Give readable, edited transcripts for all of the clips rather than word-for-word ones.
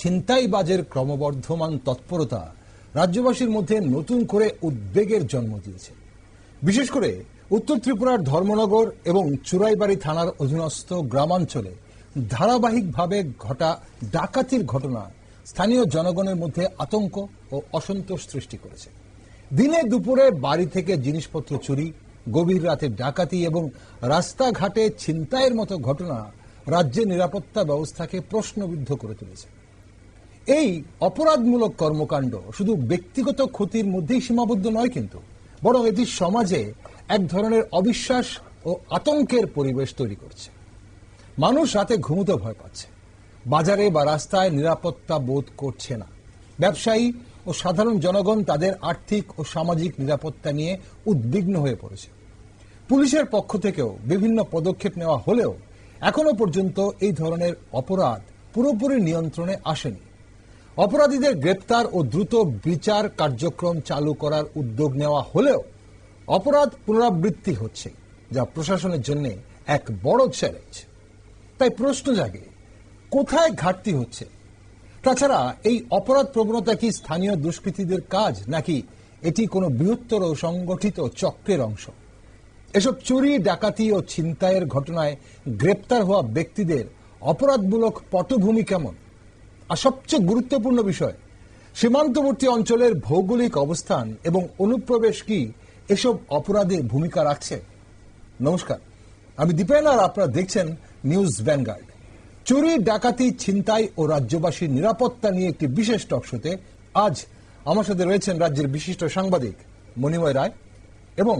ছিনতাইবাজের ক্রমবর্ধমান তৎপরতা রাজ্যবাসীর মধ্যে নতুন করে উদ্বেগের জন্ম দিয়েছে। বিশেষ করে উত্তর ত্রিপুরার ধর্মনগর এবং চুরাইবাড়ি থানার অধীনস্থ গ্রামাঞ্চলে ধারাবাহিকভাবে ঘটা ডাকাতির ঘটনা স্থানীয় জনগণের মধ্যে আতঙ্ক ও অসন্তোষ সৃষ্টি করেছে। দিনে দুপুরে বাড়ি থেকে জিনিসপত্র চুরি, গভীর রাতে ডাকাতি এবং রাস্তাঘাটে ছিনতাইয়ের মতো ঘটনা রাজ্যের নিরাপত্তা ব্যবস্থাকে প্রশ্নবিদ্ধ করে তুলেছে। এই অপরাধমূলক কর্মকাণ্ড শুধু ব্যক্তিগত ক্ষতির মধ্যেই সীমাবদ্ধ নয়, কিন্তু বরং এটি সমাজে এক ধরনের অবিশ্বাস ও আতঙ্কের পরিবেশ তৈরি করছে। মানুষ রাতে ঘুমোতে ভয় পাচ্ছে, বাজারে বা রাস্তায় নিরাপত্তা বোধ করছে না। ব্যবসায়ী ও সাধারণ জনগণ তাদের আর্থিক ও সামাজিক নিরাপত্তা নিয়ে উদ্বিগ্ন হয়ে পড়েছে। পুলিশের পক্ষ থেকেও বিভিন্ন পদক্ষেপ নেওয়া হলেও এখনো পর্যন্ত এই ধরনের অপরাধ পুরোপুরি নিয়ন্ত্রণে আসেনি। অপরাধীদের গ্রেপ্তার ও দ্রুত বিচার কার্যক্রম চালু করার উদ্যোগ নেওয়া হলেও অপরাধ পুনরাবৃত্তি হচ্ছে, যা প্রশাসনের জন্য এক বড় চ্যালেঞ্জ। তাই প্রশ্ন জাগে, কোথায় ঘাটতি হচ্ছে? তাছাড়া এই অপরাধ প্রবণতা কি স্থানীয় দুষ্কৃতীদের কাজ, নাকি এটি কোনো বৃহত্তর সংগঠিত চক্রের অংশ? এসব চুরি, ডাকাতি ও ছিনতাইয়ের ঘটনায় গ্রেপ্তার হওয়া ব্যক্তিদের অপরাধমূলক পটভূমি কেমন? আর সবচেয়ে গুরুত্বপূর্ণ বিষয়, সীমান্তবর্তী অঞ্চলের ভৌগোলিক অবস্থান এবং অনুপ্রবেশ কি এসব অপরাধে ভূমিকা রাখছে? নমস্কার, আমি দীপেন আর আপনারা দেখছেন নিউজ ভ্যানগার্ড। চুরি, ডাকাতি, ছিনতাই ও রাজ্যবাসীর নিরাপত্তা নিয়ে একটি বিশেষ টক শোতে আজ আমার সাথে রয়েছেন রাজ্যের বিশিষ্ট সাংবাদিক মণিময় রায় এবং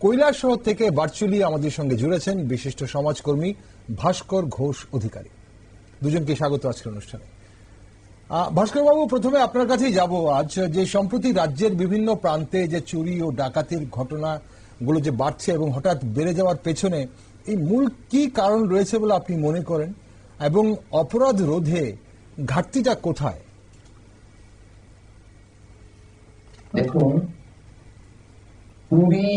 কৈলাসহর থেকে ভার্চুয়ালি আমাদের সঙ্গে জুড়েছেন বিশিষ্ট সমাজকর্মী ভাস্কর ঘোষ অধিকারী। দুজনকে স্বাগত আজকের অনুষ্ঠানে। ভাস্কর বাবু, প্রথমে আপনার কাছেই যাব। আজ যে সম্প্রতি রাজ্যের বিভিন্ন প্রান্তে যে চুরি ও ডাকাতির ঘটনাগুলো যে বাড়ছে এবং হঠাৎ বেড়ে যাওয়ার পেছনে এই মূল কি কারণ রয়েছে বলে আপনি মনে করেন, এবং অপরাধ রোধে ঘাটতিটা কোথায়? দেখুন, চুরি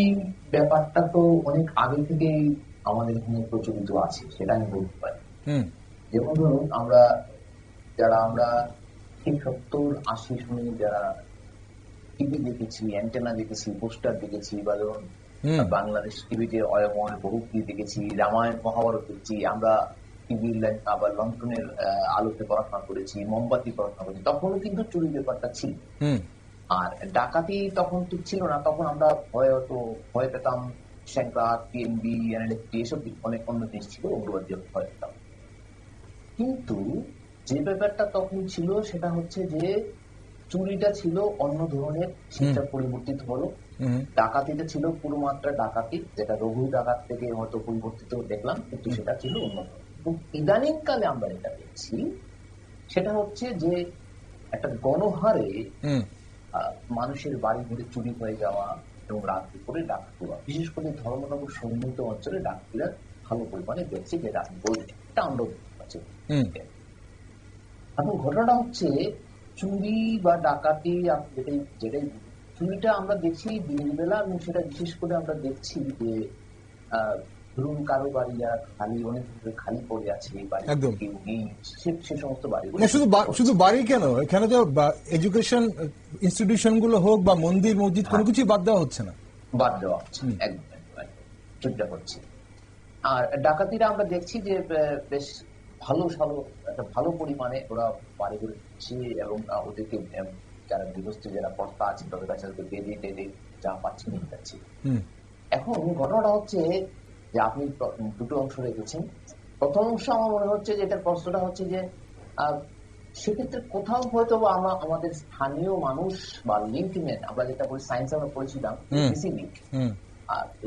ব্যাপারটা তো অনেক আগে থেকেই আমাদের এখানে প্রচলিত আছে, সেটা আমি বলতে পারি। যেমন ধরুন, আমরা ঠিক 70-80 সনে যারা টিভি দেখেছি, অ্যান্টেনা দেখেছি, পোস্টার দেখেছি, বা ধরুন বাংলাদেশ টিভিতে অয়ময় বহুকি দেখেছি, রামায়ণ মহাভারত দেখছি, আমরা টিভির আবার লন্ঠনের আলোতে পড়াশোনা করেছি, মোমবাতি পড়াশোনা করেছি, তখনও কিন্তু চুরি ব্যাপারটা ছিল। আর ডাকাতি তখন ঠিক ছিল না, তখন আমরা ভয় পেতাম সেন্ট্রাল, পিএনবি, এনএলএফটি, এসব অনেক অন্য জিনিস ছিল, ওগুলো ভয় পেতাম। কিন্তু যে ব্যাপারটা তখন ছিল সেটা হচ্ছে যে চুরিটা ছিল অন্য ধরনের, সেটা পরিবর্তিত হলো। ডাকাতিটা ছিল পুরো মাত্রা ডাকাতি, যেটা রঘু ডাকাত থেকে হয়তো পরিবর্তিত দেখলাম, কিন্তু সেটা ছিল অন্য ধরনের। ইদানিং কালে আমরা যেটা দেখছি সেটা হচ্ছে যে একটা গণহারে মানুষের বাড়ি ঘরে চুরি হয়ে যাওয়া এবং রাত দুপুরে ডাকাতি হওয়া, বিশেষ করে ধর্মনগর সন্নিহিত অঞ্চলে ডাকাতিরা ভালো পরিমাণে দেখছি, যেটা আপনি বলছেন, এটা আমরা দেখতে পাচ্ছি। এখন ঘটনাটা হচ্ছে চুরি বা ডাকাতি, যেটাই চুরিটা আমরা দেখছি দিনের বেলা, এবং সেটা বিশেষ করে আমরা দেখছি যে ধরুন কারো বাড়ি যারা খালি, অনেক খালি পড়ে আছে, সে সমস্ত বাড়ি, শুধু বাড়ি কেন, এখানে তো এডুকেশন ইনস্টিটিউশন গুলো হোক বা মন্দির মসজিদ, কোনো কিছু বাদ দেওয়া হচ্ছে না, একদম চুরিটা হচ্ছে। আর ডাকাতিরা আমরা দেখছি যে বেশ ভালো পরিমাণে ওরা বাড়ি করে দিচ্ছে, এবং ওদেরকে যারা গৃহস্থ, যারা কর্তা আছে, তাদের কাছে বেঁধে টেঁধে যা পাচ্ছে নিয়ে যাচ্ছে। এখন ঘটনাটা হচ্ছে যে আপনি দুটো অংশ রেখেছেন। প্রথম অংশ আমার মনে হচ্ছে যে এটার প্রশ্নটা হচ্ছে যে সেক্ষেত্রে কোথাও হয়তো আমাদের স্থানীয় মানুষ বা লিঙ্কম্যান, আমরা যেটা বলি সায়েন্স আমরা পড়েছিলাম মিসিং লিঙ্ক।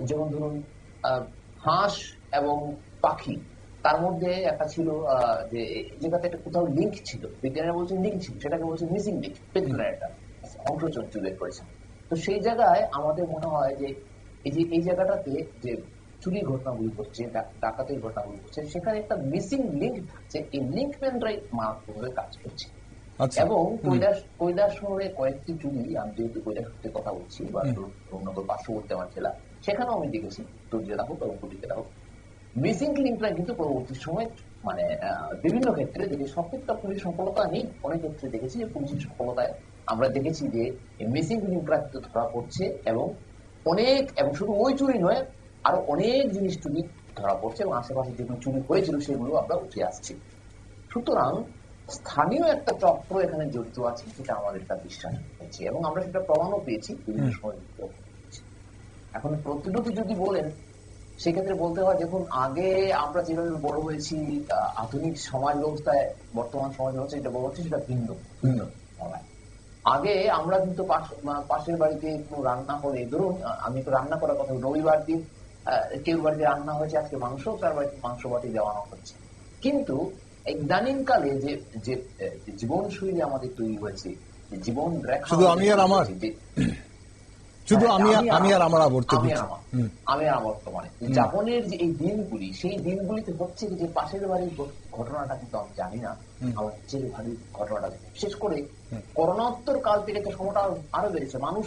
যেমন ধরুন হাঁস এবং পাখি, তার মধ্যে একটা ছিল যে যেটাতে একটা কোথাও লিঙ্ক ছিল, বিজ্ঞানীরা বলছেন লিঙ্ক ছিল, সেটাকে বলছে মিসিং লিঙ্ক, পেছনে একটা অংশ বের করেছেন। তো সেই জায়গায় আমাদের মনে হয় যে এই জায়গাটাতে যে চুরি ঘটনাগুলি ঘটছে, ডাকাতির ঘটনাগুলি ঘটছে, সেখানে একটা মিসিং লিঙ্ক থাকছে। এই লিঙ্কম্যানরাই মারাত্মকভাবে কাজ করছে। এবং কৈলাস শহরে কয়েকটি চুরি, আমি যেহেতু কৈলাস শহরের কথা বলছি বা ধর্মনগর পার্শ্ববর্তী আমার জেলা, সেখানেও আমি দেখেছি, উত্তর জেলা হোক এবং কুটি জেলা হোক, মিসিং লিঙ্করা কিন্তু পরবর্তী সময় মানে বিভিন্ন ক্ষেত্রে দেখি, সব ক্ষেত্রে পুলিশ সফলতা নেই, অনেক ক্ষেত্রে দেখেছি যে পুলিশের সফলতায় আমরা দেখেছি যে মিসিং লিঙ্করা কিন্তু ধরা পড়ছে, এবং শুধু ওই চুরি নয়, আরো অনেক জিনিস চুরি ধরা পড়ছে, এবং আশেপাশে যেগুলো চুরি হয়েছিল সেগুলো আমরা উঠে আসছি। সুতরাং স্থানীয় একটা চক্র এখানে জড়িত আছে, সেটা আমাদের একটা বিশ্বাস হয়েছে, এবং আমরা সেটা প্রমাণও পেয়েছি বিভিন্ন সময়। এখন প্রতিরোধী যদি বলেন, সেক্ষেত্রে বলতে হয়, দেখুন আগে আমরা যেভাবে বড় হয়েছি আধুনিক সমাজ ব্যবস্থায়, বর্তমান সমাজ ব্যবস্থা যেটা বড় হচ্ছে সেটা ভিন্ন। আগে আমরা কিন্তু পাশের বাড়িতে একটু রান্না করে, ধরুন আমি একটু রান্না করার কথা, রবিবার দিন কেউ বাড়িতে রান্না হয়েছে, আজকে মাংস, তার বাড়িতে মাংস বাটি দেওয়ানো হচ্ছে। কিন্তু ইদানিং কালে যে জীবনশৈলী আমাদের তৈরি হয়েছে, জীবন রেখা, শুধু আমি আর আমার, শুধু আমি আর আমার বর্তমানে যাপনের যে এই দিনগুলি, সেই দিনগুলিতে হচ্ছে যে পাশের বাড়ির ঘটনাটা কিন্তু আমি জানি না, আমার নিজের বাড়ির ঘটনাটা, বিশেষ করে করোনোত্তর কাল থেকে একটা সময়টা আরো বেড়েছে। মানুষ,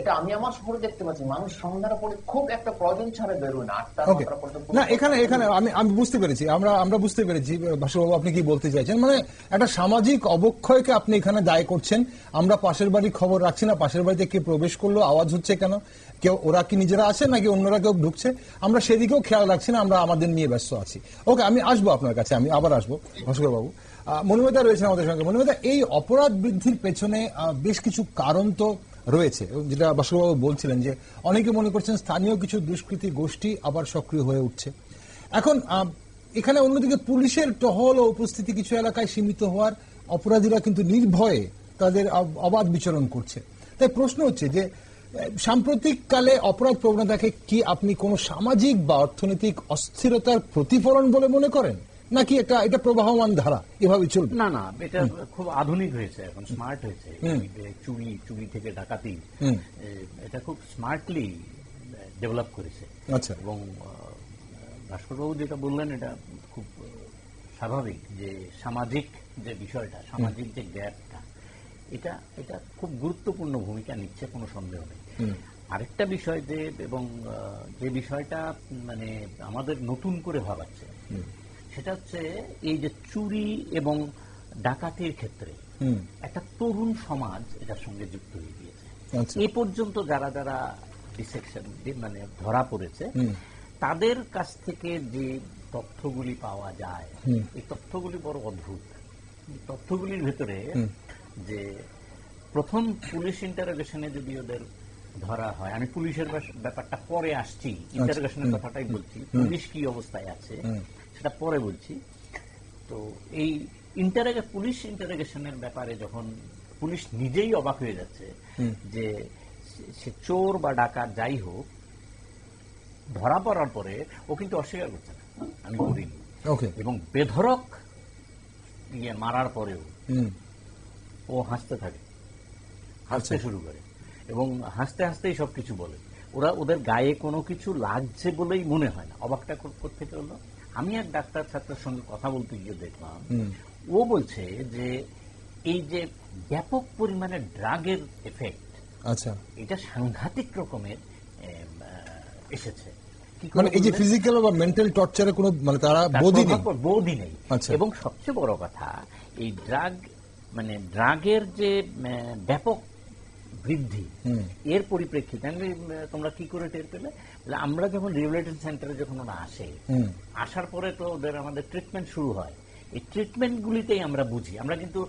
এটা আমি আমার শহরে দেখতে পাচ্ছি, মানুষ সন্ধ্যার পরে খুব একটা প্রয়োজন ছাড়া বেরোয় না, 8টা পর্যন্ত। না, এখানে আমি বুঝতে পেরেছি, আমরা বুঝতে পেরেছি ভাস্করবাবু আপনি কি বলতে চাইছেন। মানে একটা সামাজিক অবক্ষয়কে আপনি এখানে দায় করছেন। আমরা পাশের বাড়ির খবর রাখছি না, পাশের বাড়িতে কে প্রবেশ করলো, আওয়াজ হচ্ছে কেন, কেউ ওরা কি নিজেরা আছে নাকি অন্যরা কেউ ঢুকছে, আমরা সেদিকেও খেয়াল রাখছি না, আমরা আমাদের নিয়ে ব্যস্ত আছি। ওকে, আমি আসবো আপনার কাছে, আমি আবার আসবো ভাস্করবাবু। মনিমেদা রয়েছেন আমাদের সঙ্গে। মনিমেদা, এই অপরাধ বৃদ্ধির পেছনে বেশ কিছু কারণ তো রয়েছে, যেটা ভাস্করবাবু বলছিলেন যে অনেকে মনে করছেন স্থানীয় কিছু দুষ্কৃতী গোষ্ঠী আবার সক্রিয় হয়ে উঠছে। এখন এখানে অন্যদিকে পুলিশের টহল ও উপস্থিতি কিছু এলাকায় সীমিত হওয়ার অপরাধীরা কিন্তু নির্ভয়ে তাদের অবাধ বিচরণ করছে। তাই প্রশ্ন হচ্ছে যে সাম্প্রতিক কালে অপরাধ প্রবণতাকে কি আপনি কোনো সামাজিক বা অর্থনৈতিক অস্থিরতার প্রতিফলন বলে মনে করেন, নাকি এটা প্রবাহমান ধারা এভাবে চলবে? না, এটা খুব আধুনিক হয়েছে, এখন স্মার্ট হয়েছে। চুরি থেকে ডাকাতি, এটা খুব স্মার্টলি ডেভেলপ করেছে। আচ্ছা। এবং ভাস্করবাবু যেটা বললেন, এটা খুব স্বাভাবিক যে সামাজিক যে বিষয়টা, সামাজিক যে গ্যাপটা, এটা খুব গুরুত্বপূর্ণ ভূমিকা নিচ্ছে, কোনো সন্দেহ নেই। আরেকটা বিষয় এবং যে বিষয়টা মানে আমাদের নতুন করে ভাবাচ্ছে, সেটা হচ্ছে এই যে চুরি এবং ডাকাতির ক্ষেত্রে একটা তরুণ সমাজ এটার সঙ্গে যুক্ত হয়ে গিয়েছে। এ পর্যন্ত যারা ডিসেকশন মানে ধরা পড়েছে, তাদের কাছ থেকে যে তথ্যগুলি পাওয়া যায়, এই তথ্যগুলি বড় অদ্ভুত। তথ্যগুলির ভেতরে যে প্রথম পুলিশ ইন্টারোগেশনে যদি ওদের ধরা হয়, আমি পুলিশের ব্যাপারটা পরে আসছি, ইন্টারোগেশনের কথাটাই বলছি, পুলিশ কি অবস্থায় আছে সেটা পরে বলছি। তো এই পুলিশ ইন্টারোগেশনের ব্যাপারে যখন পুলিশ নিজেই অবাক হয়ে যাচ্ছে যে সে চোর বা ডাকাত যাই হোক, ধরা পড়ার পরে ও কিন্তু অস্বীকার করছে না, আমি করিনি। এবং বেধড়ক মারার পরেও ও হাসতে থাকে, হাসতে শুরু করে, এবং হাসতে হাসতেই সবকিছু বলে। ওদের গায়ে কোনো কিছু লাগছে বলেই মনে হয় না। অবাকটা কোত্থেকে হলো, আমি এক ডাক্তার ছাত্রের সঙ্গে কথা বলতে গিয়ে দেখলাম, ও বলছে যে এই যে ব্যাপক পরিমাণে ড্রাগের এফেক্ট, আচ্ছা, এটা সাংঘাতিক রকমের এসেছে। মানে এই যে ফিজিক্যাল বা মেন্টাল টর্চারে কোনো মানে তারা বোধই নেই। এবং সবচেয়ে বড় কথা, এই ড্রাগের যে ব্যাপক বৃদ্ধি, এর পরিপ্রেক্ষিতে তোমরা কি করে টের পেলে? আমরা যখন রিহ্যাবিলিটেশন সেন্টারে যখন ওরা আসার পরে তো আমাদের ট্রিটমেন্ট শুরু হয়। এই ট্রিটমেন্টগুলিতেই আমরা বুঝি, আমরা কিন্তু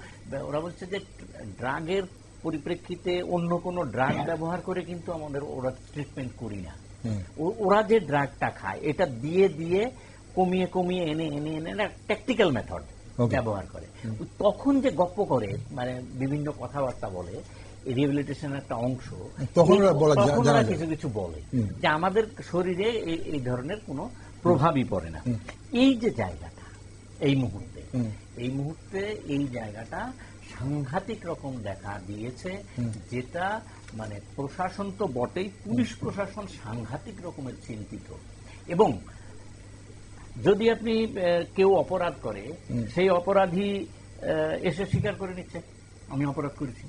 ওরা বলছে যে ড্রাগের পরিপ্রেক্ষিতে অন্য কোনো ড্রাগ ব্যবহার করে কিন্তু ওরা ট্রিটমেন্ট করি না। ওরা যে ড্রাগটা খায়, এটা দিয়ে দিয়ে কমিয়ে কমিয়ে এনে এনে এনে ট্যাকটিক্যাল মেথড ব্যবহার করে। তখন যে গপ্প করে, মানে বিভিন্ন কথাবার্তা বলে, রিহ্যাবিলিটেশনের একটা অংশ, তখন কিছু কিছু বলে যে আমাদের শরীরে এই ধরনের কোনো প্রভাবই পড়ে না। এই যে জায়গাটা, এই মুহূর্তে এই জায়গাটা সাংঘাতিক রকম দেখা দিয়েছে, যেটা মানে প্রশাসন তো বটেই, পুলিশ প্রশাসন সাংঘাতিক রকমের চিন্তিত। এবং যদি আপনি কেউ অপরাধ করে, সেই অপরাধী এসে স্বীকার করে নিচ্ছে আমি অপরাধ করেছি।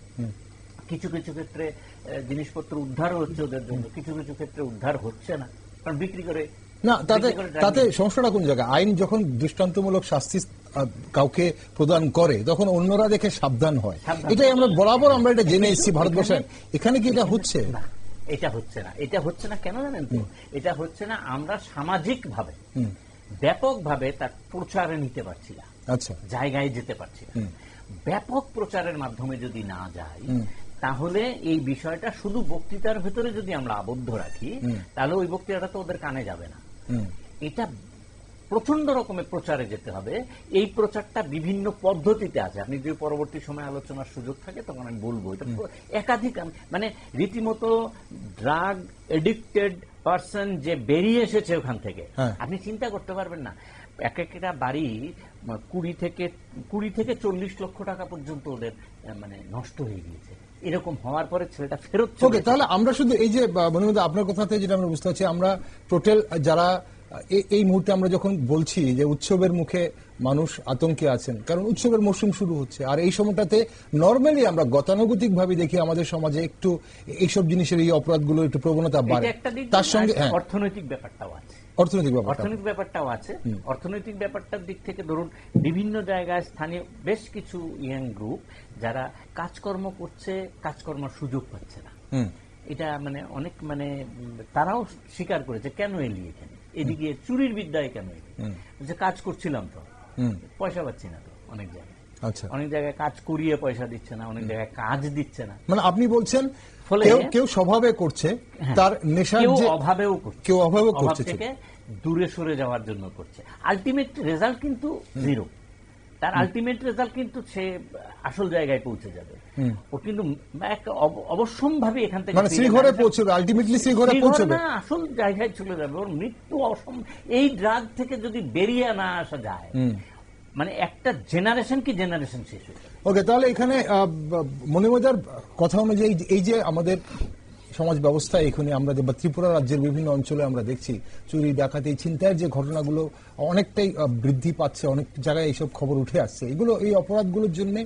কিছু কিছু ক্ষেত্রে জিনিসপত্র উদ্ধার হচ্ছে ওদের জন্য, কিছু কিছু ক্ষেত্রে উদ্ধার হচ্ছে না, কারণ বিক্রি করে না, তাতে সমস্যাটা কোন জায়গায়? আইন যখন দৃষ্টান্তমূলক শাস্তি কাউকে প্রদান করে তখন অন্যরা দেখে সাবধান হয়। এটাই আমরা বরাবর আমরা এটা জেনে এসেছি ভারতবর্ষে। এখানে কি এটা হচ্ছে? এটা হচ্ছে না কেন জানেন তো? এটা হচ্ছে না, আমরা সামাজিক ভাবে ব্যাপকভাবে তার প্রচারে নিতে পারছি না, আচ্ছা, জায়গায় যেতে পারছি না। ব্যাপক প্রচারের মাধ্যমে যদি না যাই, তাহলে এই বিষয়টা শুধু বক্তৃতার ভেতরে যদি আমরা আবদ্ধ রাখি, তাহলে ওই বক্তৃতাটা তো ওদের কানে যাবে না। এটা প্রচন্ড রকমের প্রচারে যেতে হবে। এই প্রচারটা বিভিন্ন পদ্ধতিতে আছে। আপনি যদি পরবর্তী সময় আলোচনার সুযোগ থাকে তখন আমি বলবো। এটা একাধিক, মানে রীতিমতো ড্রাগ এডিক্টেড পার্সন যে বেরিয়ে এসেছে ওখান থেকে, আপনি চিন্তা করতে পারবেন না। এক একটা বাড়ি 20 থেকে 40 লক্ষ টাকা পর্যন্ত ওদের মানে নষ্ট হয়ে গিয়েছে। এরকম হওয়ার পরে ছেলেটা ফেরত চলে। ওকে, তাহলে আমরা শুধু এই যে আপনার কথাতে যেটা আমরা বুঝতে পারছি, আমরা টোটাল যারা এই মুহূর্তে আমরা যখন বলছি যে উৎসবের মুখে মানুষ আতঙ্কে আছেন, কারণ উৎসবের মৌসুম শুরু হচ্ছে, আর এই সময়টাতে নর্মালি আমরা গতানুগতিক ভাবে দেখি আমাদের সমাজে একটু এইসব জিনিসের এই অপরাধগুলো একটু প্রবণতা বাড়ে। তার সঙ্গে অর্থনৈতিক ব্যাপারটাও আছে। অর্থনৈতিক ব্যাপারটার দিক থেকে ধরুন, বিভিন্ন জায়গায় স্থানীয় বেশ কিছু ইয়াং গ্রুপ যারা কাজকর্ম করছে, কাজকর্মের সুযোগ পাচ্ছে না। এটা মানে অনেক, মানে তারাও স্বীকার করেছে, কেন এলি এখানে, এদিকে চুরির বিদ্যায় কেন এলি, যে কাজ করছিলাম তো, পয়সা পাচ্ছি না তো। অনেক জায়গায়, আচ্ছা, অনেক জায়গায় কাজ করিয়ে পয়সা দিচ্ছে না, অনেক জায়গায় কাজ দিচ্ছে না। মানে আপনি বলছেন কেউ স্বভাবে করছে, তার নেশার যে অভাবেও করছে, কেউ অভাবেও করছে, থেকে দূরে সরে যাওয়ার জন্য করছে। আলটিমেট রেজাল্ট কিন্তু জিরো। তার আলটিমেট রেজাল্ট কিন্তু সে আসল জায়গায় পৌঁছে যাবে। ও কিন্তু অবশ্যম্ভাবী এখান থেকে শ্রীঘরে পৌঁছবে, আলটিমেটলি শ্রীঘরে পৌঁছবে না, আসল জায়গায় চলে যাবে। ওর মৃত্যু এই ড্রাগ থেকে যদি বেরিয়ে না আসা যায়, মানে একটা জেনারেশন কি জেনারেশন শেষ হয়ে যাবে। ওকে, তাহলে এখানে মনিমদার কথা অনুযায়ী এই যে আমাদের সমাজ ব্যবস্থা এখানে আমরা বা ত্রিপুরা রাজ্যের বিভিন্ন অঞ্চলে আমরা দেখছি চুরি, ডাকাতি, ছিনতাইয়ের যে ঘটনাগুলো অনেকটাই বৃদ্ধি পাচ্ছে, অনেক জায়গায় এইসব খবর উঠে আসছে। এগুলো এই অপরাধগুলোর জন্য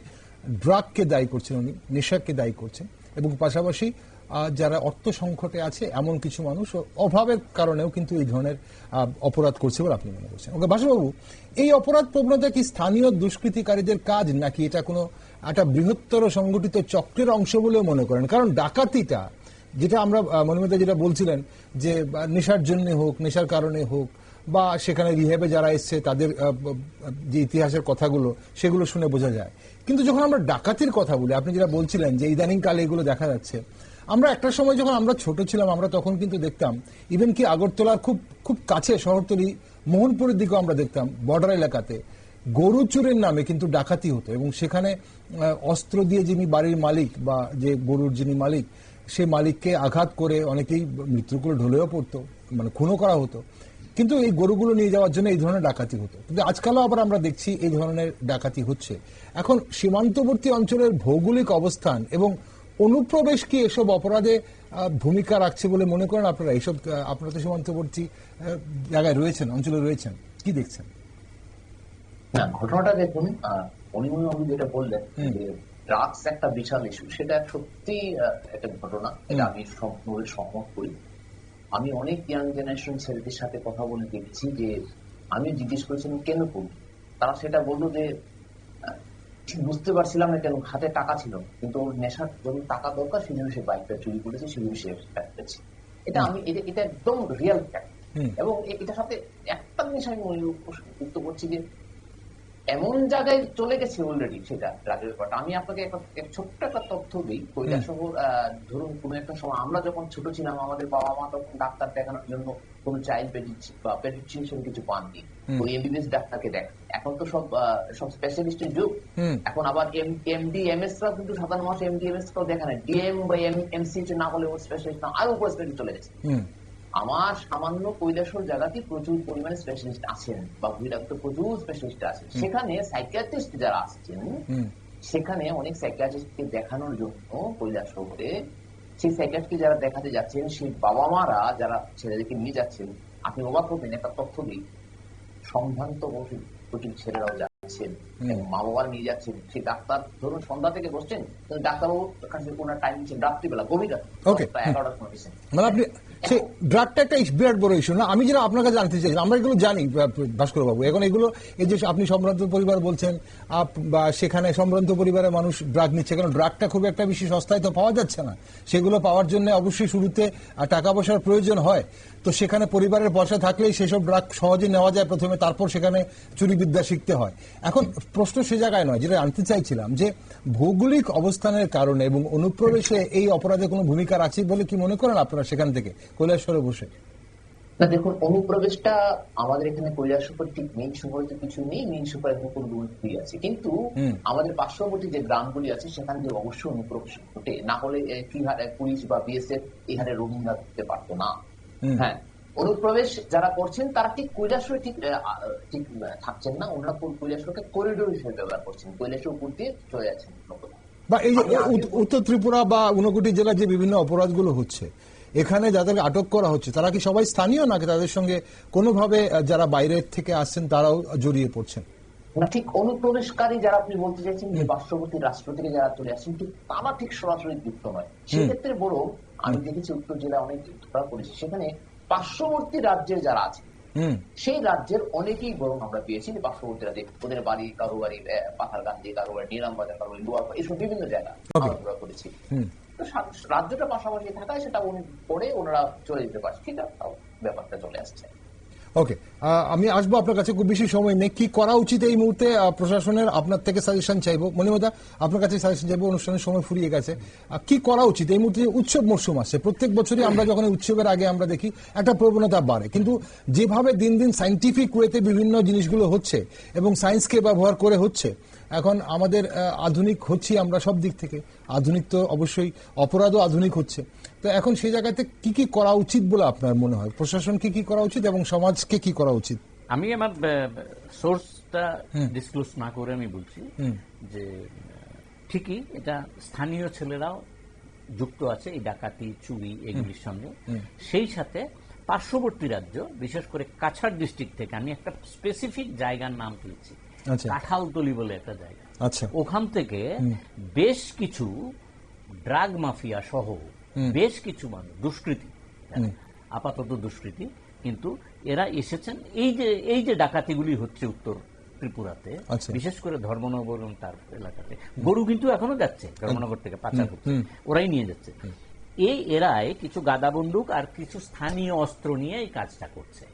ড্রাগকে দায়ী করছেন উনি, নেশাকে দায়ী করছেন, এবং পাশাপাশি যারা অর্থ সংকটে আছে এমন কিছু মানুষ অভাবের কারণেও কিন্তু এই ধরনের অপরাধ করছে বলে আপনি মনে করছেন। ওকে বাসুবাবু, এই অপরাধ প্রবণতা কি স্থানীয় দুষ্কৃতিকারীদের কাজ, নাকি এটা কোনো একটা বৃহত্তর সংগঠিত চক্রের অংশ বলে মনে করেন? কারণ ডাকাতিটা, যেটা আমরা মনিমদা যেটা বলছিলেন যে নেশার জন্য হোক, নেশার কারণে হোক, বা সেখানে রিহেবে যারা এসছে তাদের যে ইতিহাসের কথাগুলো সেগুলো শুনে বোঝা যায়। কিন্তু যখন আমরা ডাকাতির কথা বলি, আপনি যেটা বলছিলেন যে ইদানিং কালে এগুলো দেখা যাচ্ছে, আমরা একটা সময় যখন আমরা ছোট ছিলাম আমরা তখন কিন্তু দেখতাম, ইভেন কি আগরতলার খুব খুব কাছে শহরতলি মোহনপুরের দিকেও আমরা দেখতাম বর্ডার এলাকাতে গরু চুরের নামে কিন্তু ডাকাতি হতো, এবং সেখানে অস্ত্র দিয়ে যিনি বাড়ির মালিক বা যে গরুর যিনি মালিক, সেই মালিককে আঘাত করে অনেকেই মৃত্যুকুলে ঢলেও পড়তো, মানে খুনও করা হতো। কিন্তু এই গরুগুলো নিয়ে যাওয়ার জন্য এই ধরনের ডাকাতি হতো। কিন্তু আজকালও আবার আমরা দেখছি এই ধরনের ডাকাতি হচ্ছে। এখন সীমান্তবর্তী অঞ্চলের ভৌগোলিক অবস্থান এবং অনুপ্রবেশ কি এসব অপরাধে ভূমিকা রাখছে বলে মনে করেন আপনারা? এইসব, আপনারা তো সীমান্তবর্তী জায়গায় রয়েছেন, অঞ্চলে রয়েছেন, কি দেখছেন? না, ঘটনাটা দেখুন, অনিমবাবু যেটা বললেন যে ড্রাগস একটা বিশাল ইস্যু, সেটা সত্যি একটা ঘটনা, এটা আমি সম্পূর্ণ সহমত করি। আমি অনেক ইয়াং জেনারেশন ছেলেদের সাথে কথা বলে দেখছি যে, আমি জিজ্ঞেস করেছিলাম কেন করবো, তারা সেটা বললো যে ঠিক বুঝতে পারছিলাম না কেন, হাতে টাকা ছিল কিন্তু ওর নেশার যখন টাকা দরকার সেই জন্য সে বাইকটা চুরি করেছে, সেই জন্য সে পেয়েছে। এটা আমি এটা একদম রিয়েল ফ্যাক্ট। এবং এটার সাথে একটা জিনিস আমি যুক্ত করছি যে এমন জায়গায় চলে গেছে অলরেডি সেটা ড্রাগের ব্যাপারটা। আমি আপনাকে ছোট্ট একটা তথ্য দিই। কৈলাসহর ধরুন কোনো একটা সময় আমরা যখন ছোট ছিলাম, আমাদের বাবা মা তখন ডাক্তার দেখানোর জন্য কোনো চাইল্ড পেডিয়াট্রিশিয়ান কিছু পাননি, ওই এমবিবিএস ডাক্তারকে দেখ। এখন তো সব স্পেশালিস্টের যুগ। এখন আবার এমডি এমএস রাও কিন্তু সাধারণ মানুষ এমডি এমএস রাও দেখা নেয়, ডিএম বা এমসিএইচ না হলে ওর স্পেশালিস্ট না, আরো উপর স্পেশালিস্ট চলে গেছে। আমার সামান্য কৈলাসহর জায়গাতে প্রচুর পরিমাণে স্পেশালিস্ট আছেন, বা ভূমিরাগত প্রচুর স্পেশালিস্ট আছেন। সেখানে সাইকিয়াট্রিস্ট যারা আসছেন, সেখানে অনেক সাইকিয়াট্রিস্টকে দেখানোর জন্য কৈলাসহরে, সেই সাইকিয়াট্রিস্টকে যারা দেখাতে যাচ্ছেন, সেই বাবা মারা যারা ছেলেদেরকে নিয়ে যাচ্ছেন, আপনি অবাক হবেন, একটা তথ্য দিই, সম্ভ্রান্ত প্রচুর ছেলেরাও মা বাবা নিয়ে যাচ্ছেন, সেই ডাক্তার ধরুন সন্ধ্যা থেকে বসছেন, ডাক্তারবাবু কাছে ওনার টাইম দিচ্ছেন রাত্রিবেলা গভীর রাত 11টার সময় দিচ্ছেন। মানে আপনি সেই ড্রাগটা একটা বিরাট বড় ইস্যু না। আমি যেটা আপনার কাছে জানতে চাই, আমরা এগুলো জানি ভাস্কর বাবু, এখন এগুলো এই যে আপনি সম্ভ্রান্ত পরিবার বলছেন, বা সেখানে সম্ভ্রান্ত পরিবারের মানুষ ড্রাগ নিচ্ছে, কারণ ড্রাগটা খুব একটা বেশি সস্তায় তো পাওয়া যাচ্ছে না। সেগুলো পাওয়ার জন্য অবশ্যই শুরুতে টাকা পয়সার প্রয়োজন হয়। তো সেখানে পরিবারের পয়সা থাকলেই সেসব ড্রাগ সহজে নেওয়া যায় প্রথমে, তারপর সেখানে চুরিবিদ্যা শিখতে হয়। এখন প্রশ্ন সে জায়গায় নয়, যেটা জানতে চাইছিলাম যে ভৌগোলিক অবস্থানের কারণে এবং অনুপ্রবেশে এই অপরাধে কোনো ভূমিকা আছে বলে কি মনে করেন আপনারা সেখান থেকে কৈলাসহরে বসে? না দেখুন, অনুপ্রবেশটা আমাদের এখানে কৈলাসহর ঠিক মেইন শহরে তো কিছু নেই, মেইন শহরে উপকূলবর্তী আছে, কিন্তু আমাদের পার্শ্ববর্তী যে গ্রামগুলি আছে সেখান থেকে অবশ্যই অনুপ্রবেশ ঘটে, না হলে কি হারে পুলিশ বা বিএসএফ এই হারে রোহিঙ্গা ধরতে পারতো না। হ্যাঁ, অনুপ্রবেশ যারা করছেন তারা ঠিক কৈলাসহরে ঠিক থাকছেন না, ওনারা কৈলাসহরকে করিডোর হিসেবে ব্যবহার করছেন, কৈলাসহর উপর দিয়ে চলে যাচ্ছেন। বা এই যে উত্তর ত্রিপুরা বা ঊনকোটি জেলার যে বিভিন্ন অপরাধগুলো হচ্ছে, এখানে যাদেরকে আটক করা হচ্ছে তারা কি সবাই স্থানীয়, নাকি তাদের সঙ্গে কোনোভাবে যারা বাইরের থেকে আসছেন তারাও জড়িয়ে পড়ছেন? না, ঠিক অনুপ্রবেশকারী যারা আপনি বলতে চাইছেন যে পার্শ্ববর্তী রাষ্ট্র থেকে যারা চলে আসছেন, ঠিক তারা ঠিক সরাসরি যুক্ত নয়। সেক্ষেত্রে বরং আমি দেখেছি উত্তর জেলায় অনেক ধরা পড়েছে, সেখানে পার্শ্ববর্তী রাজ্যের যারা আছে সেই রাজ্যের অনেকেই বরং আমরা পেয়েছি যে পার্শ্ববর্তী রাজ্যে ওদের বাড়ি, কারো বাড়ি পাথারকান্দি, কারো বাড়ি নিলামবাজার, কারো বাড়ি লোয়ারপাড়া, এইসব বিভিন্ন জায়গা আমরা ধরা পড়েছি। তো রাজ্যটা পাশাপাশি থাকায় সেটা পরে ওনারা চলে যেতে পারছে, ঠিক আছে, ব্যাপারটা চলে আসছে। ওকে, আমি আসবো আপনার কাছে, খুব বেশি সময় নেই। কি করা উচিত এই মুহূর্তে প্রশাসনের, আপনার থেকে সাজেশন চাইবো। মনিমদা, আপনার কাছে সাজেশন চাইবো, অনুষ্ঠানের সময় ফুরিয়ে গেছে। কি করা উচিত এই মুহূর্তে? উৎসব মরশুম আসছে, প্রত্যেক বছরই আমরা যখন উৎসবের আগে আমরা দেখি একটা প্রবণতা বাড়ে, কিন্তু যেভাবে দিন দিন সাইন্টিফিক ওয়েতে বিভিন্ন জিনিসগুলো হচ্ছে এবং সায়েন্সকে ব্যবহার করে হচ্ছে, এখন আমাদের আধুনিক হচ্ছি আমরা সব দিক থেকে, আধুনিক তো অবশ্যই, অপরাধও আধুনিক হচ্ছে। তো এখন সেই জায়গাতে কি কি করা উচিত বলে আপনার মনে হয়? প্রশাসন কি করা উচিত এবং সমাজকে কি করা উচিত? আমি আমার সোর্সটা ডিসক্লোজ না করে আমি বলছি যে ঠিকই এটা স্থানীয় ছেলেরাও যুক্ত আছে এই ডাকাতি, চুরি এগুলির সঙ্গে। সেই সাথে পার্শ্ববর্তী রাজ্য, বিশেষ করে কাছাড় ডিস্ট্রিক্ট থেকে আমি একটা স্পেসিফিক জায়গার নাম পেয়েছি, কাঁঠালতলি বলে একটা জায়গা। ওখান থেকে বেশ কিছু ড্রাগ মাফিয়া সহ বেশ কিছু মানুষ, দুষ্কৃতী, আপাতত দুষ্কৃতী, কিন্তু এরা এসেছেন এই যে ডাকাতিগুলি হচ্ছে উত্তর ত্রিপুরাতে, বিশেষ করে ধর্মনগর এবং তার এলাকাতে। গরু কিন্তু এখনো যাচ্ছে ধর্মনগর থেকে, পাচার করছে, ওরাই নিয়ে যাচ্ছে। এরাই কিছু গাদা বন্দুক আর কিছু স্থানীয় অস্ত্র নিয়ে এই কাজটা করছে।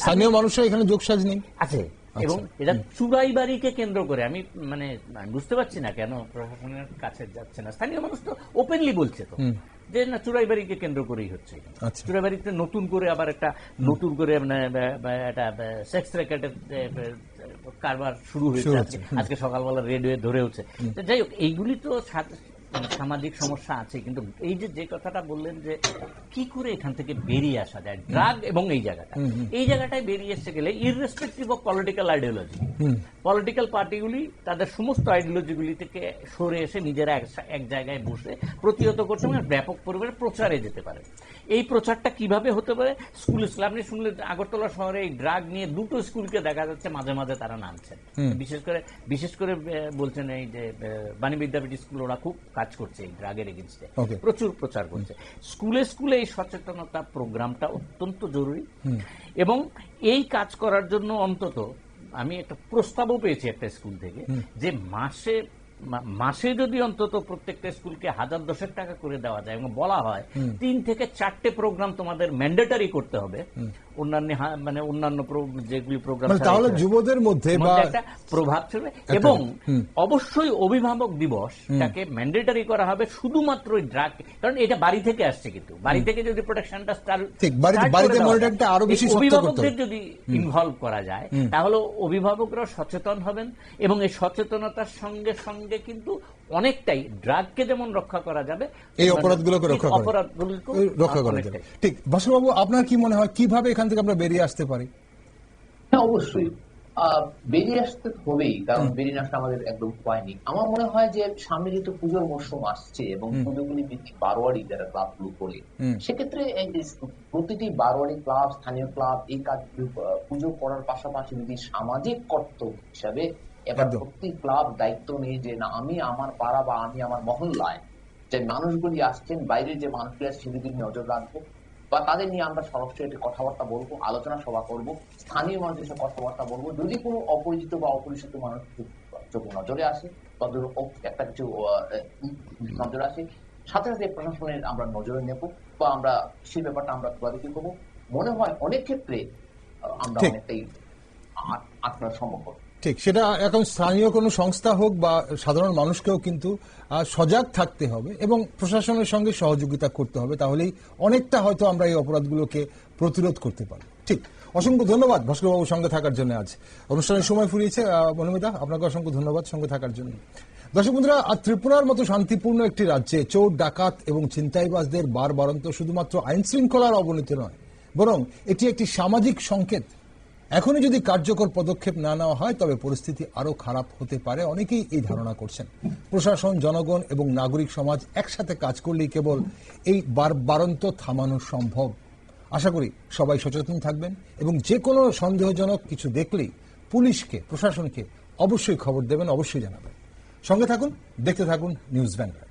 স্থানীয় মানুষরা এখানে যোগসাজ নেই আছে, এবং এটা চুরাইবাড়িকে কেন্দ্র করে আমি বুঝতে পারছি না কেন প্রশাসনের কাছে যাচ্ছে না। স্থানীয় মানুষ তো ওপেনলি বলছে তো যে না, চুরাইবাড়িকে কেন্দ্র করেই হচ্ছে। চুরাইবাড়িতে নতুন করে আবার একটা নতুন করে একটা সেক্স র্যাকেটের কারবার শুরু হয়েছে, আজকে সকালবেলা রেডিও ধরেওছে। যাই হোক, এইগুলি তো সামাজিক সমস্যা আছে, কিন্তু এই যে কথাটা বললেন যে কি করে এখান থেকে বেরিয়ে আসা যায়, ড্রাগ এবং এই জায়গাটায় বেরিয়ে এসে গেলে, irrespective of political ideology, political পার্টিগুলি তাদের সমস্ত আইডিওলজিগুলি থেকে সরে এসে নিজেরা এক জায়গায় বসে প্রতিহত করতে পারে, ব্যাপক পরিমাণে প্রচারে যেতে পারে। এই প্রচারটা কিভাবে হতে পারে? স্কুল, আপনি শুনলেন আগরতলা শহরে এই ড্রাগ নিয়ে দুটো স্কুলকে দেখা যাচ্ছে মাঝে মাঝে তারা নামছেন। বিশেষ করে বলছেন এই যে বাণী বিদ্যাপীঠ স্কুল, ওরা খুব কাজ করছে এই ড্রাগের এগেইনস্টে, প্রচুর প্রচার করছে। স্কুলে স্কুলে এই সচেতনতা প্রোগ্রামটা অত্যন্ত জরুরি, এবং এই কাজ করার জন্য অন্তত আমি একটা প্রস্তাবও পেয়েছি একটা স্কুল থেকে, যে মাসে যদি অন্তত প্রত্যেকটা স্কুলকে 1000-1000 টাকা করে দেওয়া যায় এবং বলা হয় 3 থেকে 4টে প্রোগ্রাম তোমাদের ম্যান্ডেটরি করতে হবে, অন্যান্য যেগুলি প্রোগ্রাম, তাহলে যুবদের মধ্যে একটা প্রভাব চলবে। এবং অবশ্যই অভিভাবক দিবসটাকে ম্যান্ডেটরি করা হবে শুধুমাত্র ওই ড্রাগ, কারণ এটা বাড়ি থেকে আসছে, কিন্তু বাড়ি থেকে যদি প্রোটেকশনটা অভিভাবকদের যদি ইনভলভ করা যায়, তাহলে অভিভাবকরা সচেতন হবেন, এবং এই সচেতনতার সঙ্গে সঙ্গে কিন্তু অনেকটাই ড্রাগকে যেমন রক্ষা করা যাবে, এই অপরাধগুলোকে রক্ষা করা যাবে। ঠিক, ভাস্করবাবু, আপনার কি মনে হয় কিভাবে এখান থেকে আমরা বেরিয়ে আসতে পারি? হ্যাঁ, অবশ্যই বেরিয়ে আসতে হবেই, কারণ বেরিয়ে আসতে আমাদের একদম উপায় নেই। আমার মনে হয় যে সামনে যেহেতু পুজোর মরশুম আসছে এবং পুজোগুলি বারোয়ারি যারা ক্লাবগুলো করে, সেক্ষেত্রে প্রতিটি বারোয়ারি ক্লাব, স্থানীয় ক্লাব এই কাজগুলো পুজো করার পাশাপাশি যদি সামাজিক কর্তব্য হিসাবে এবার একদম। প্রতি ক্লাব দায়িত্ব নিয়ে যে না, আমি আমার পাড়া বা আমি আমার মহল্লায় যে মানুষগুলি আসছেন, বাইরে যে মানুষগুলি আসছে সেদিকে নজর রাখবো, বা তাদের নিয়ে আমরা সরাসরি একটি কথাবার্তা বলবো, আলোচনা সভা করব, স্থানীয় মানুষের সাথে কথাবার্তা বলবো। যদি কোনো অপরিচিত বা অপরিচিত মানুষ চোখ নজরে আসে বা ধরুন একটা কিছু নজরে আসে, সাথে সাথে প্রশাসনের আমরা নজরে নেব বা আমরা সেই ব্যাপারটা আমরা তদারকি করবো। মনে হয় অনেক ক্ষেত্রে আমরা ঠিক। অনেকটাই আটকানো সম্ভব হবে। ঠিক, সেটা এখন স্থানীয় কোনো সংস্থা হোক বা সাধারণ মানুষকেও কিন্তু সজাগ থাকতে হবে এবং প্রশাসনের সঙ্গে সহযোগিতা করতে হবে, তাহলেই অনেকটা হয়তো আমরা এই অপরাধগুলোকে প্রতিরোধ করতে পারব। ঠিক, অসংখ্য ধন্যবাদ ভাস্করবাবুর সঙ্গে থাকার জন্য। আজ অনুষ্ঠানের সময় ফুরিয়েছে। মনোমিতা, আপনাকে অসংখ্য ধন্যবাদ সঙ্গে থাকার জন্য। দর্শক বন্ধুরা, ত্রিপুরার মতো শান্তিপূর্ণ একটি রাজ্যে চোর, ডাকাত এবং ছিনতাইবাজদের বারবারন্ত শুধুমাত্র আইন শৃঙ্খলার অবনতি নয়, বরং এটি একটি সামাজিক সংকেত। এখনই যদি কার্যকর পদক্ষেপ না নেওয়া হয় তবে পরিস্থিতি আরো খারাপ হতে পারে। অনেকেই এই ধারণা করছেন। প্রশাসন, জনগণ এবং নাগরিক সমাজ একসাথে কাজ করলেই কেবল এই বারবারন্ত থামানো সম্ভব। আশা করি সবাই সচেতন থাকবেন এবং যে কোনো সন্দেহজনক কিছু দেখলেই পুলিশকে, প্রশাসনকে অবশ্যই খবর দেবেন, অবশ্যই জানাবেন। সঙ্গে থাকুন, দেখতে থাকুন নিউজ ভ্যানগার্ড।